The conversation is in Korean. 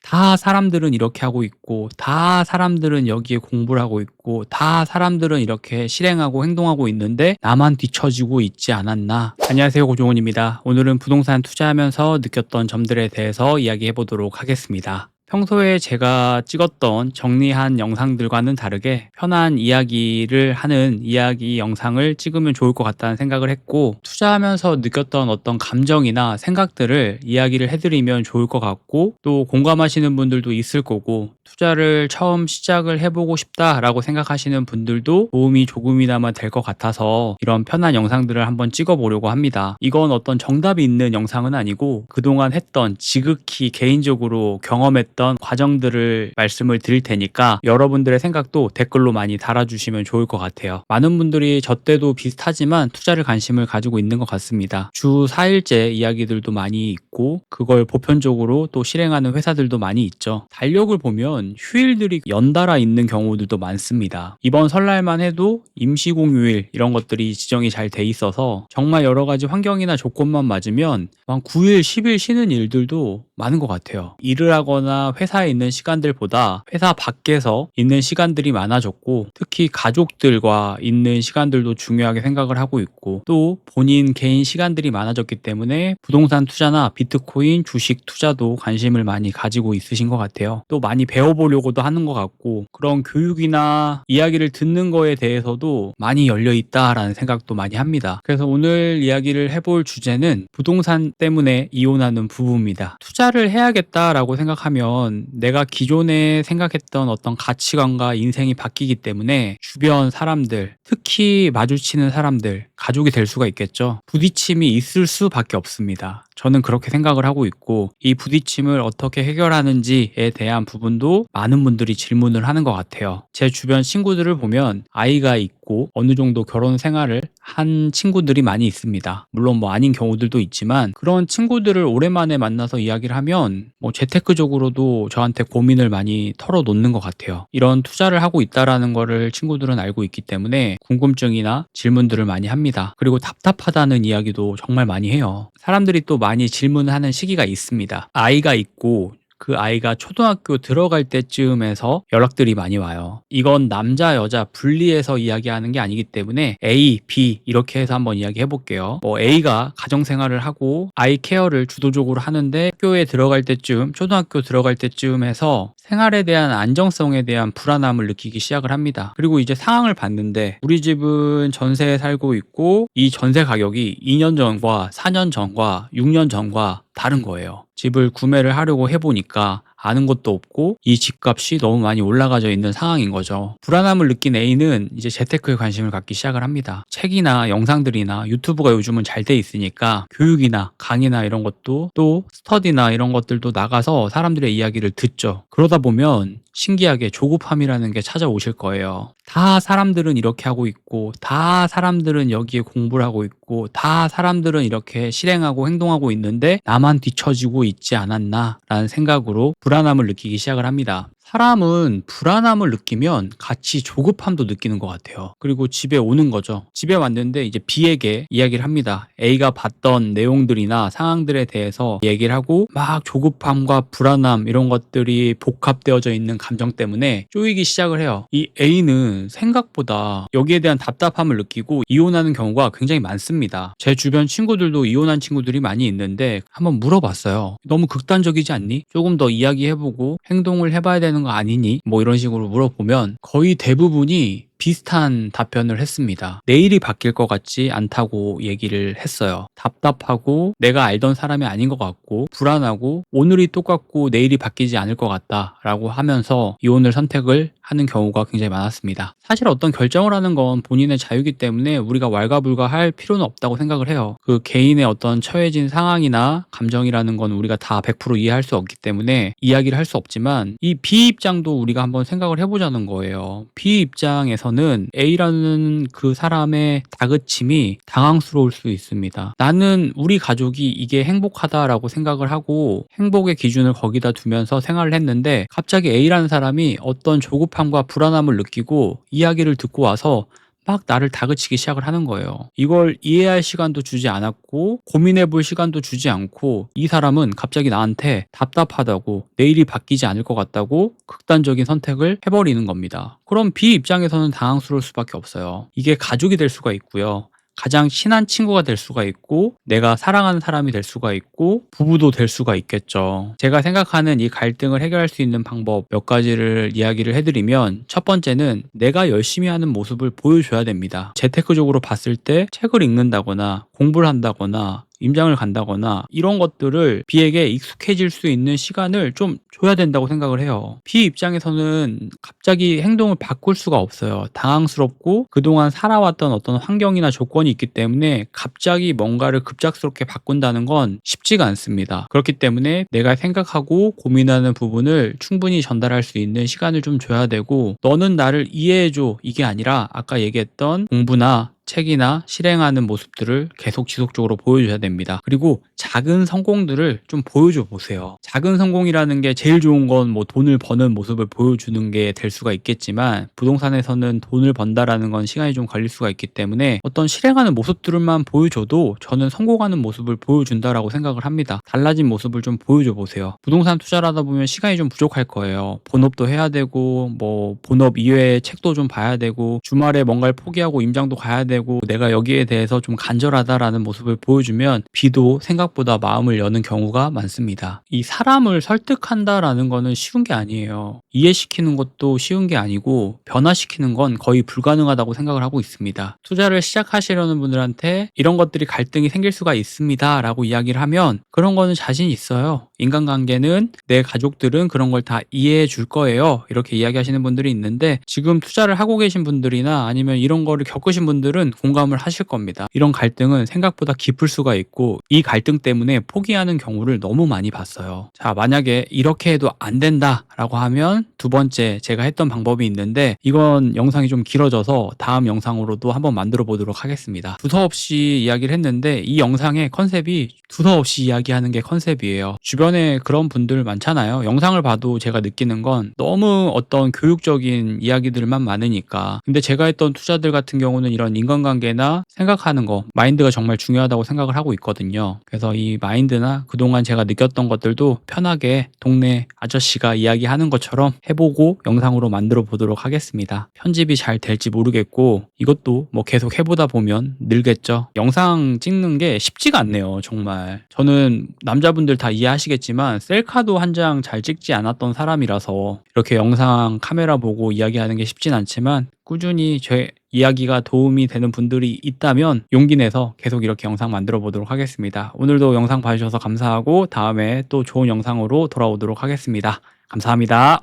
다 사람들은 이렇게 하고 있고, 다 사람들은 여기에 공부를 하고 있고, 다 사람들은 이렇게 실행하고 행동하고 있는데 나만 뒤처지고 있지 않았나. 안녕하세요, 고종훈입니다. 오늘은 부동산 투자하면서 느꼈던 점들에 대해서 이야기해 보도록 하겠습니다. 평소에 제가 찍었던 정리한 영상들과는 다르게 편한 이야기를 하는 이야기 영상을 찍으면 좋을 것 같다는 생각을 했고, 투자하면서 느꼈던 어떤 감정이나 생각들을 이야기를 해드리면 좋을 것 같고, 또 공감하시는 분들도 있을 거고, 투자를 처음 시작을 해보고 싶다라고 생각하시는 분들도 도움이 조금이나마 될 것 같아서 이런 편한 영상들을 한번 찍어보려고 합니다. 이건 어떤 정답이 있는 영상은 아니고 그동안 했던 지극히 개인적으로 경험했던 과정들을 말씀을 드릴 테니까 여러분들의 생각도 댓글로 많이 달아주시면 좋을 것 같아요. 많은 분들이 저 때도 비슷하지만 투자를 관심을 가지고 있는 것 같습니다. 주 4일째 이야기들도 많이 있고 그걸 보편적으로 또 실행하는 회사들도 많이 있죠. 달력을 보면 휴일들이 연달아 있는 경우들도 많습니다. 이번 설날만 해도 임시공휴일 이런 것들이 지정이 잘 돼 있어서 정말 여러 가지 환경이나 조건만 맞으면 한 9일, 10일 쉬는 일들도 많은 것 같아요. 일을 하거나 회사에 있는 시간들보다 회사 밖에서 있는 시간들이 많아졌고, 특히 가족들과 있는 시간들도 중요하게 생각을 하고 있고, 또 본인 개인 시간들이 많아졌기 때문에 부동산 투자나 비트코인, 주식 투자도 관심을 많이 가지고 있으신 것 같아요. 또 많이 배워보려고도 하는 것 같고, 그런 교육이나 이야기를 듣는 거에 대해서도 많이 열려 있다라는 생각도 많이 합니다. 그래서 오늘 이야기를 해볼 주제는 부동산 때문에 이혼하는 부부입니다. 투자를 해야겠다라고 생각하면 내가 기존에 생각했던 어떤 가치관과 인생이 바뀌기 때문에 주변 사람들, 특히 마주치는 사람들, 가족이 될 수가 있겠죠. 부딪힘이 있을 수밖에 없습니다. 저는 그렇게 생각을 하고 있고, 이 부딪힘을 어떻게 해결하는지에 대한 부분도 많은 분들이 질문을 하는 것 같아요. 제 주변 친구들을 보면 아이가 있고 어느 정도 결혼 생활을 한 친구들이 많이 있습니다. 물론 뭐 아닌 경우들도 있지만, 그런 친구들을 오랜만에 만나서 이야기를 하면 재테크적으로도 저한테 고민을 많이 털어놓는 것 같아요. 이런 투자를 하고 있다라는 거를 친구들은 알고 있기 때문에 궁금증이나 질문들을 많이 합니다. 그리고 답답하다는 이야기도 정말 많이 해요. 사람들이 또 많이 질문하는 시기가 있습니다. 아이가 있고 그 아이가 초등학교 들어갈 때쯤에서 연락들이 많이 와요. 이건 남자 여자 분리해서 이야기하는 게 아니기 때문에 A, B 이렇게 해서 한번 이야기해 볼게요. A가 가정생활을 하고 아이 케어를 주도적으로 하는데 학교에 들어갈 때쯤, 초등학교 들어갈 때쯤 해서 생활에 대한 안정성에 대한 불안함을 느끼기 시작을 합니다. 그리고 이제 상황을 봤는데 우리 집은 전세에 살고 있고 이 전세 가격이 2년 전과 4년 전과 6년 전과 다른 거예요. 집을 구매를 하려고 해보니까 아는 것도 없고 이 집값이 너무 많이 올라가져 있는 상황인 거죠. 불안함을 느낀 A는 이제 재테크에 관심을 갖기 시작을 합니다. 책이나 영상들이나 유튜브가 요즘은 잘 돼 있으니까 교육이나 강의나 이런 것도, 또 스터디나 이런 것들도 나가서 사람들의 이야기를 듣죠. 그러다 보면 신기하게 조급함이라는 게 찾아오실 거예요. 다 사람들은 이렇게 하고 있고, 다 사람들은 여기에 공부를 하고 있고, 다 사람들은 이렇게 실행하고 행동하고 있는데 나만 뒤처지고 있지 않았나 라는 생각으로 불안함을 느끼기 시작을 합니다. 사람은 불안함을 느끼면 같이 조급함도 느끼는 것 같아요. 그리고 집에 오는 거죠. 집에 왔는데 이제 B에게 이야기를 합니다. A가 봤던 내용들이나 상황들에 대해서 얘기를 하고 막 조급함과 불안함 이런 것들이 복합되어져 있는 감정 때문에 쪼이기 시작을 해요. 이 A는 생각보다 여기에 대한 답답함을 느끼고 이혼하는 경우가 굉장히 많습니다. 제 주변 친구들도 이혼한 친구들이 많이 있는데 한번 물어봤어요. 너무 극단적이지 않니? 조금 더 이야기해보고 행동을 해봐야 되는 거 아니니? 뭐 이런 식으로 물어보면 거의 대부분이 비슷한 답변을 했습니다. 내일이 바뀔 것 같지 않다고 얘기를 했어요. 답답하고 내가 알던 사람이 아닌 것 같고 불안하고 오늘이 똑같고 내일이 바뀌지 않을 것 같다라고 하면서 이혼을 선택을 하는 경우가 굉장히 많았습니다. 사실 어떤 결정을 하는 건 본인의 자유이기 때문에 우리가 왈가불가할 필요는 없다고 생각을 해요. 그 개인의 어떤 처해진 상황이나 감정이라는 건 우리가 다 100% 이해할 수 없기 때문에 이야기를 할 수 없지만, 이 B 입장도 우리가 한번 생각을 해보자는 거예요. B 입장에서는 A라는 그 사람의 다그침이 당황스러울 수 있습니다. 나는 우리 가족이 이게 행복하다라고 생각을 하고 행복의 기준을 거기다 두면서 생활을 했는데 갑자기 A라는 사람이 어떤 조급함과 불안함을 느끼고 이야기를 듣고 와서 막 나를 다그치기 시작을 하는 거예요. 이걸 이해할 시간도 주지 않았고 고민해 볼 시간도 주지 않고 이 사람은 갑자기 나한테 답답하다고 내일이 바뀌지 않을 것 같다고 극단적인 선택을 해버리는 겁니다. 그럼 B 입장에서는 당황스러울 수밖에 없어요. 이게 가족이 될 수가 있고요. 가장 친한 친구가 될 수가 있고 내가 사랑하는 사람이 될 수가 있고 부부도 될 수가 있겠죠. 제가 생각하는 이 갈등을 해결할 수 있는 방법 몇 가지를 이야기를 해드리면 첫 번째는 내가 열심히 하는 모습을 보여줘야 됩니다. 재테크적으로 봤을 때 책을 읽는다거나 공부를 한다거나 임장을 간다거나 이런 것들을 B에게 익숙해질 수 있는 시간을 좀 줘야 된다고 생각을 해요. B 입장에서는 갑자기 행동을 바꿀 수가 없어요. 당황스럽고 그동안 살아왔던 어떤 환경이나 조건이 있기 때문에 갑자기 뭔가를 급작스럽게 바꾼다는 건 쉽지가 않습니다. 그렇기 때문에 내가 생각하고 고민하는 부분을 충분히 전달할 수 있는 시간을 좀 줘야 되고 너는 나를 이해해줘 이게 아니라 아까 얘기했던 공부나 책이나 실행하는 모습들을 계속 지속적으로 보여줘야 됩니다. 그리고 작은 성공들을 좀 보여줘 보세요. 작은 성공이라는 게 제일 좋은 건 뭐 돈을 버는 모습을 보여주는 게 될 수가 있겠지만 부동산에서는 돈을 번다라는 건 시간이 좀 걸릴 수가 있기 때문에 어떤 실행하는 모습들만 보여줘도 저는 성공하는 모습을 보여준다라고 생각을 합니다. 달라진 모습을 좀 보여줘 보세요. 부동산 투자를 하다 보면 시간이 좀 부족할 거예요. 본업도 해야 되고 뭐 본업 이외에 책도 좀 봐야 되고 주말에 뭔가를 포기하고 임장도 가야 되고 내가 여기에 대해서 좀 간절하다라는 모습을 보여주면 B도 생각보다 마음을 여는 경우가 많습니다. 이 사람을 설득한다라는 거는 쉬운 게 아니에요. 이해시키는 것도 쉬운 게 아니고 변화시키는 건 거의 불가능하다고 생각을 하고 있습니다. 투자를 시작하시려는 분들한테 이런 것들이 갈등이 생길 수가 있습니다 라고 이야기를 하면 그런 거는 자신 있어요. 인간관계는 내 가족들은 그런 걸 다 이해해 줄 거예요. 이렇게 이야기하시는 분들이 있는데 지금 투자를 하고 계신 분들이나 아니면 이런 거를 겪으신 분들은 공감을 하실 겁니다. 이런 갈등은 생각보다 깊을 수가 있고 이 갈등 때문에 포기하는 경우를 너무 많이 봤어요. 자, 만약에 이렇게 해도 안 된다라고 하면 두 번째 제가 했던 방법이 있는데 이건 영상이 좀 길어져서 다음 영상으로도 한번 만들어 보도록 하겠습니다. 두서없이 이야기를 했는데 이 영상의 컨셉이 두서없이 이야기하는 게 컨셉이에요. 주변에 그런 분들 많잖아요. 영상을 봐도 제가 느끼는 건 너무 어떤 교육적인 이야기들만 많으니까. 근데 제가 했던 투자들 같은 경우는 이런 인간관계나 생각하는 거, 마인드가 정말 중요하다고 생각을 하고 있거든요. 그래서 이 마인드나 그동안 제가 느꼈던 것들도 편하게 동네 아저씨가 이야기하는 것처럼 해보고 영상으로 만들어 보도록 하겠습니다. 편집이 잘 될지 모르겠고 이것도 뭐 계속 해보다 보면 늘겠죠. 영상 찍는 게 쉽지가 않네요. 정말. 저는 남자분들 다 이해하시겠지만 셀카도 한 장 잘 찍지 않았던 사람이라서 이렇게 영상 카메라 보고 이야기하는 게 쉽진 않지만 꾸준히 제 이야기가 도움이 되는 분들이 있다면 용기 내서 계속 이렇게 영상 만들어 보도록 하겠습니다. 오늘도 영상 봐주셔서 감사하고 다음에 또 좋은 영상으로 돌아오도록 하겠습니다. 감사합니다.